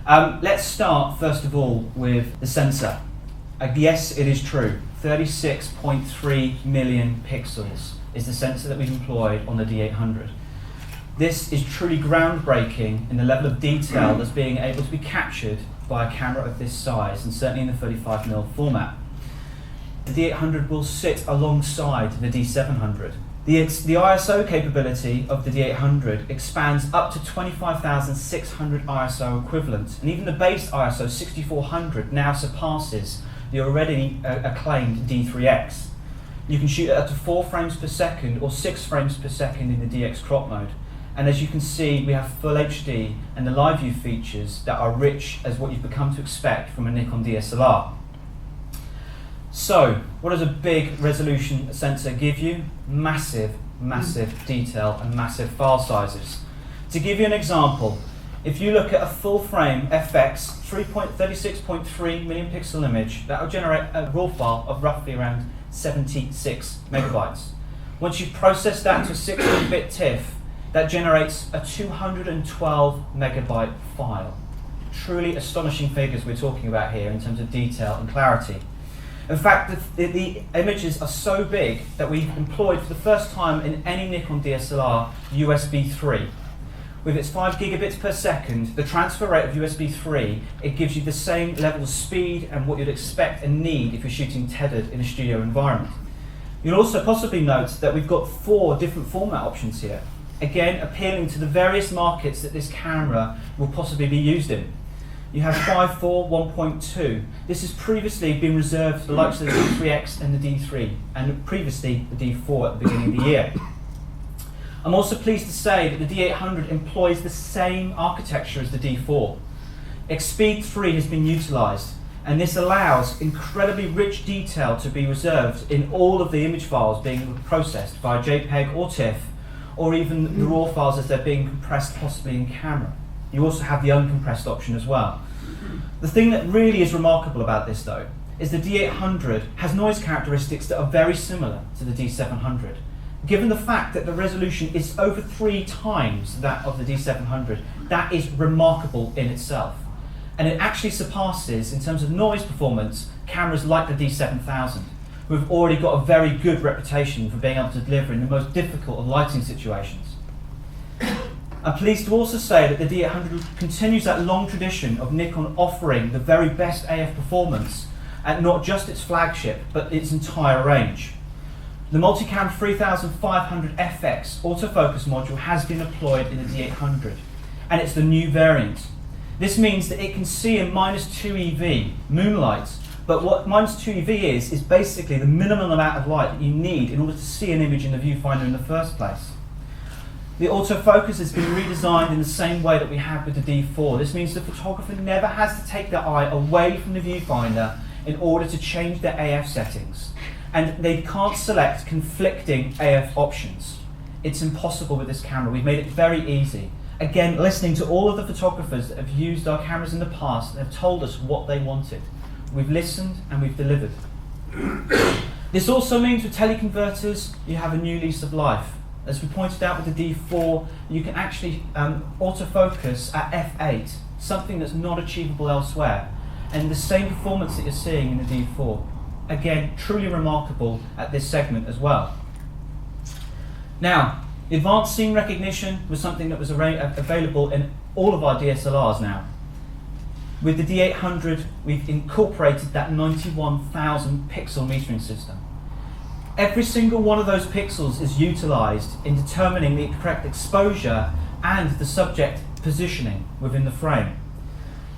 Let's start first of all with the sensor. Yes, it is true. 36.3 million pixels is the sensor that we've employed on the D800. This is truly groundbreaking in the level of detail that's being able to be captured by a camera of this size, and certainly in the 35mm format. The D800 will sit alongside the D700. The ISO capability of the D800 expands up to 25,600 ISO equivalent, and even the base ISO 6400 now surpasses the already acclaimed D3X. You can shoot at up to 4 frames per second or 6 frames per second in the DX crop mode. And as you can see, we have full HD and the live view features that are rich as what you've become to expect from a Nikon DSLR. So, what does a big resolution sensor give you? Massive detail and massive file sizes. To give you an example, if you look at a full frame FX 36.3 million pixel image, that will generate a raw file of roughly around 76 megabytes. Once you process that to a 16-bit TIFF, that generates a 212 megabyte file. Truly astonishing figures we're talking about here in terms of detail and clarity. In fact, the images are so big that we've employed for the first time in any Nikon DSLR USB 3. With its 5 gigabits per second, the transfer rate of USB 3, it gives you the same level of speed and what you'd expect and need if you're shooting tethered in a studio environment. You'll also possibly note that we've got 4 different format options here, again appealing to the various markets that this camera will possibly be used in. You have 5.4, 1.2. This has previously been reserved for the likes of the D3X and the D3, and previously the D4 at the beginning of the year. I'm also pleased to say that the D800 employs the same architecture as the D4. Xpeed 3 has been utilised, and this allows incredibly rich detail to be reserved in all of the image files being processed via JPEG or TIFF, or even the raw files as they're being compressed possibly in camera. You also have the uncompressed option as well. The thing that really is remarkable about this though, is the D800 has noise characteristics that are very similar to the D700. Given the fact that the resolution is over 3 times that of the D700, that is remarkable in itself. And it actually surpasses, in terms of noise performance, cameras like the D7000, who have already got a very good reputation for being able to deliver in the most difficult of lighting situations. I'm pleased to also say that the D800 continues that long tradition of Nikon offering the very best AF performance at not just its flagship, but its entire range. The Multicam 3500 FX autofocus module has been deployed in the D800, and it's the new variant. This means that it can see in -2 EV, moonlight, but what -2 EV is basically the minimum amount of light that you need in order to see an image in the viewfinder in the first place. The autofocus has been redesigned in the same way that we have with the D4. This means the photographer never has to take their eye away from the viewfinder in order to change their AF settings. And they can't select conflicting AF options. It's impossible with this camera. We've made it very easy. Again, listening to all of the photographers that have used our cameras in the past and have told us what they wanted. We've listened and we've delivered. This also means with teleconverters, you have a new lease of life. As we pointed out with the D4, you can actually autofocus at f8, something that's not achievable elsewhere, and the same performance that you're seeing in the D4. Again, truly remarkable at this segment as well. Now, advanced scene recognition was something that was available in all of our DSLRs now. With the D800, we've incorporated that 91,000 pixel metering system. Every single one of those pixels is utilised in determining the correct exposure and the subject positioning within the frame.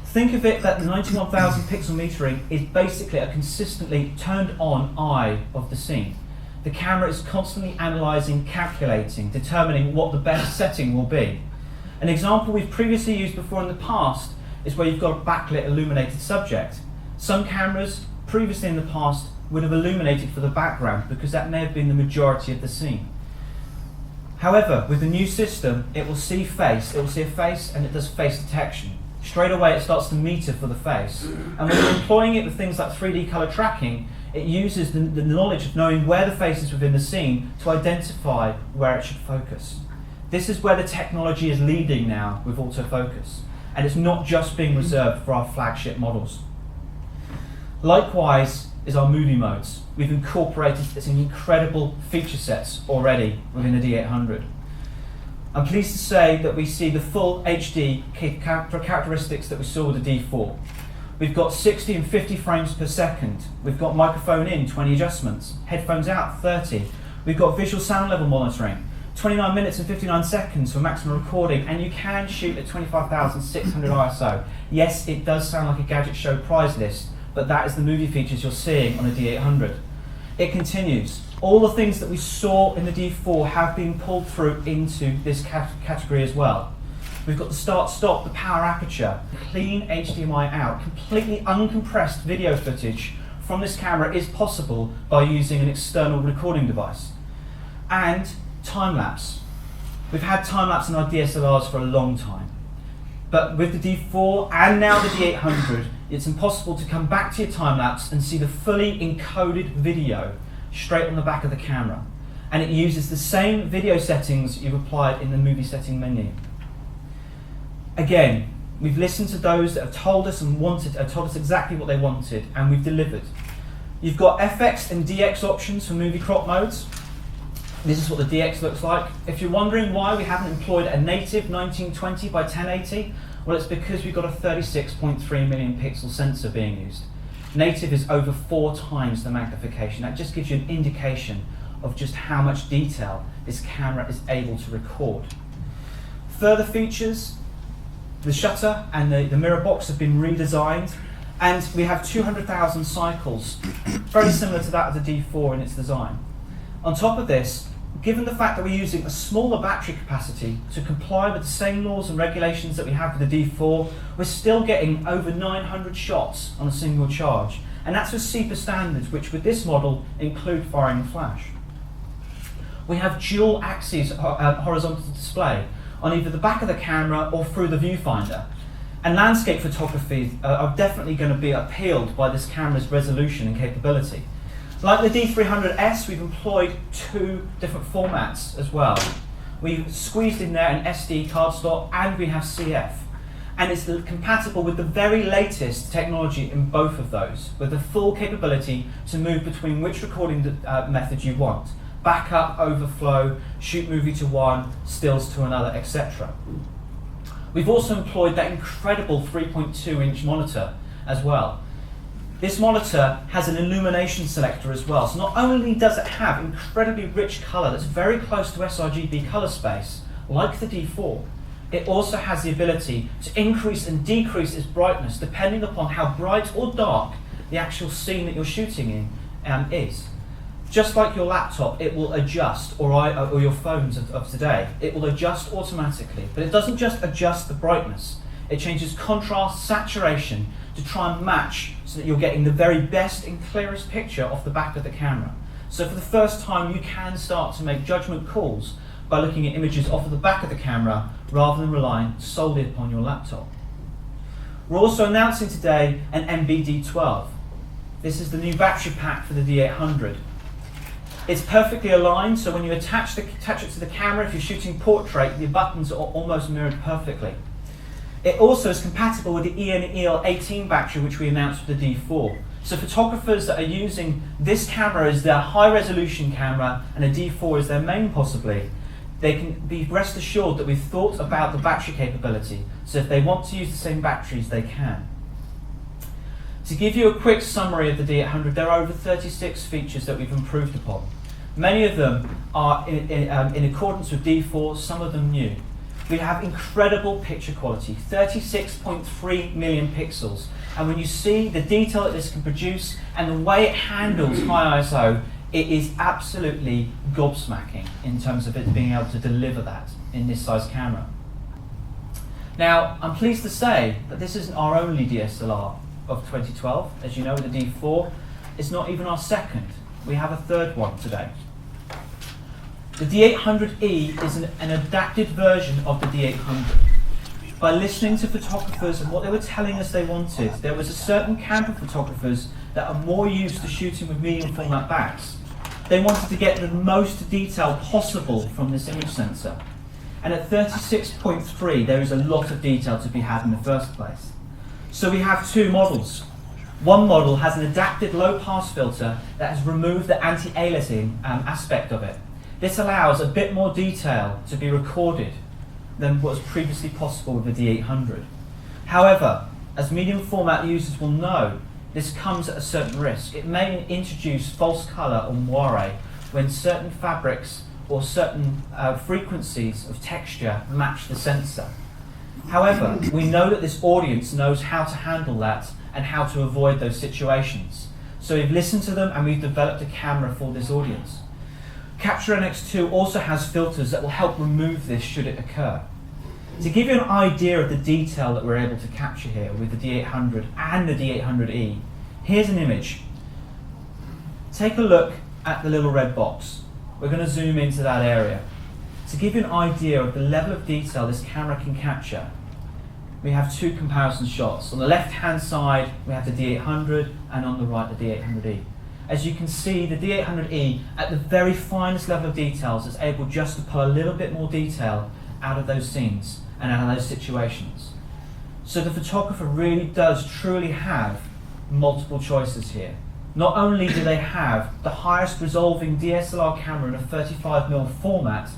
Think of it that the 91,000 pixel metering is basically a consistently turned on eye of the scene. The camera is constantly analysing, calculating, determining what the best setting will be. An example we've previously used before in the past is where you've got a backlit illuminated subject. Some cameras previously in the past would have illuminated for the background because that may have been the majority of the scene. However, with the new system, it will see a face and it does face detection. Straight away it starts to meter for the face. And when you're employing it with things like 3D colour tracking, it uses the knowledge of knowing where the face is within the scene to identify where it should focus. This is where the technology is leading now with autofocus. and it's not just being reserved for our flagship models. Likewise is our movie modes. We've incorporated some incredible feature sets already within the D800. I'm pleased to say that we see the full HD characteristics that we saw with the D4. We've got 60 and 50 frames per second. We've got microphone in, 20 adjustments. Headphones out, 30. We've got visual sound level monitoring. 29 minutes and 59 seconds for maximum recording, and you can shoot at 25,600 ISO. Yes, it does sound like a Gadget Show prize list, but that is the movie features you're seeing on a D800. It continues. All the things that we saw in the D4 have been pulled through into this category as well. We've got the start-stop, the power aperture, clean HDMI out, completely uncompressed video footage from this camera is possible by using an external recording device. And time-lapse. We've had time-lapse in our DSLRs for a long time. But with the D4 and now the D800, it's impossible to come back to your time-lapse and see the fully encoded video straight on the back of the camera. And it uses the same video settings you've applied in the movie setting menu. Again, we've listened to those that have told us told us exactly what they wanted, and we've delivered. You've got FX and DX options for movie crop modes. This is what the DX looks like. If you're wondering why we haven't employed a native 1920 by 1080, well, it's because we've got a 36.3 million pixel sensor being used. Native is over 4 times the magnification. That just gives you an indication of just how much detail this camera is able to record. Further features, the shutter and the mirror box have been redesigned, and we have 200,000 cycles, very similar to that of the D4 in its design. On top of this, given the fact that we're using a smaller battery capacity to comply with the same laws and regulations that we have with the D4, we're still getting over 900 shots on a single charge. And that's with CEPA standards, which with this model include firing and flash. We have dual axes horizontal display on either the back of the camera or through the viewfinder. And landscape photography are definitely going to be appealed by this camera's resolution and capability. Like the D300S, we've employed 2 different formats as well. We've squeezed in there an SD card slot, and we have CF. And it's compatible with the very latest technology in both of those, with the full capability to move between which recording method you want. Backup, overflow, shoot movie to one, stills to another, etc. We've also employed that incredible 3.2-inch monitor as well. This monitor has an illumination selector as well, so not only does it have incredibly rich colour that's very close to sRGB colour space, like the D4, it also has the ability to increase and decrease its brightness depending upon how bright or dark the actual scene that you're shooting in is. Just like your laptop, it will adjust, or your phones of today, it will adjust automatically, but it doesn't just adjust the brightness, it changes contrast, saturation, to try and match so that you're getting the very best and clearest picture off the back of the camera. So for the first time, you can start to make judgment calls by looking at images off of the back of the camera rather than relying solely upon your laptop. We're also announcing today an MBD12. This is the new battery pack for the D800. It's perfectly aligned, so when you attach it to the camera, if you're shooting portrait, the buttons are almost mirrored perfectly. It also is compatible with the EL18 battery, which we announced with the D4. So photographers that are using this camera as their high-resolution camera and a D4 as their main possibly, they can be rest assured that we've thought about the battery capability. So if they want to use the same batteries, they can. To give you a quick summary of the D800, there are over 36 features that we've improved upon. Many of them are in accordance with D4, some of them new. We have incredible picture quality, 36.3 million pixels. And when you see the detail that this can produce and the way it handles high ISO, it is absolutely gobsmacking in terms of it being able to deliver that in this size camera. Now, I'm pleased to say that this isn't our only DSLR of 2012. As you know, with the D4, it's not even our second. We have a third one today. The D800E is an adapted version of the D800. By listening to photographers and what they were telling us they wanted, there was a certain camp of photographers that are more used to shooting with medium format backs. They wanted to get the most detail possible from this image sensor. And at 36.3, there is a lot of detail to be had in the first place. So we have two models. One model has an adapted low-pass filter that has removed the anti-aliasing aspect of it. This allows a bit more detail to be recorded than was previously possible with the D800. However, as medium format users will know, this comes at a certain risk. It may introduce false colour or moire when certain fabrics or certain frequencies of texture match the sensor. However, we know that this audience knows how to handle that and how to avoid those situations. So we've listened to them and we've developed a camera for this audience. Capture NX2 also has filters that will help remove this should it occur. To give you an idea of the detail that we're able to capture here with the D800 and the D800E, here's an image. Take a look at the little red box. We're going to zoom into that area. To give you an idea of the level of detail this camera can capture, we have two comparison shots. On the left-hand side, we have the D800, and on the right, the D800E. As you can see, the D800E, at the very finest level of details, is able just to pull a little bit more detail out of those scenes and out of those situations. So the photographer really does truly have multiple choices here. Not only do they have the highest resolving DSLR camera in a 35mm format,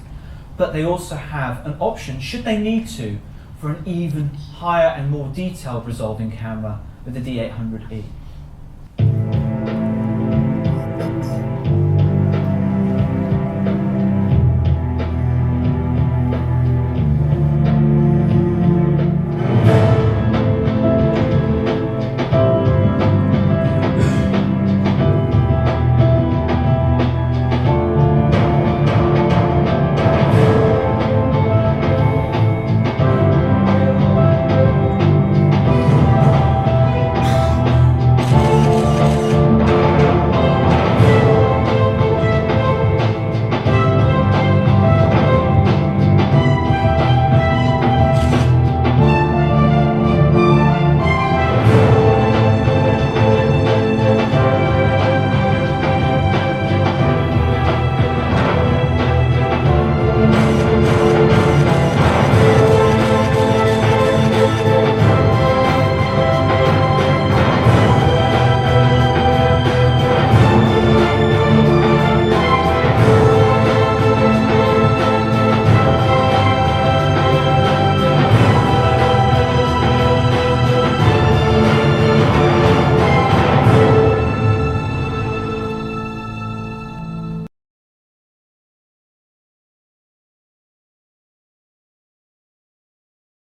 but they also have an option, should they need to, for an even higher and more detailed resolving camera with the D800E.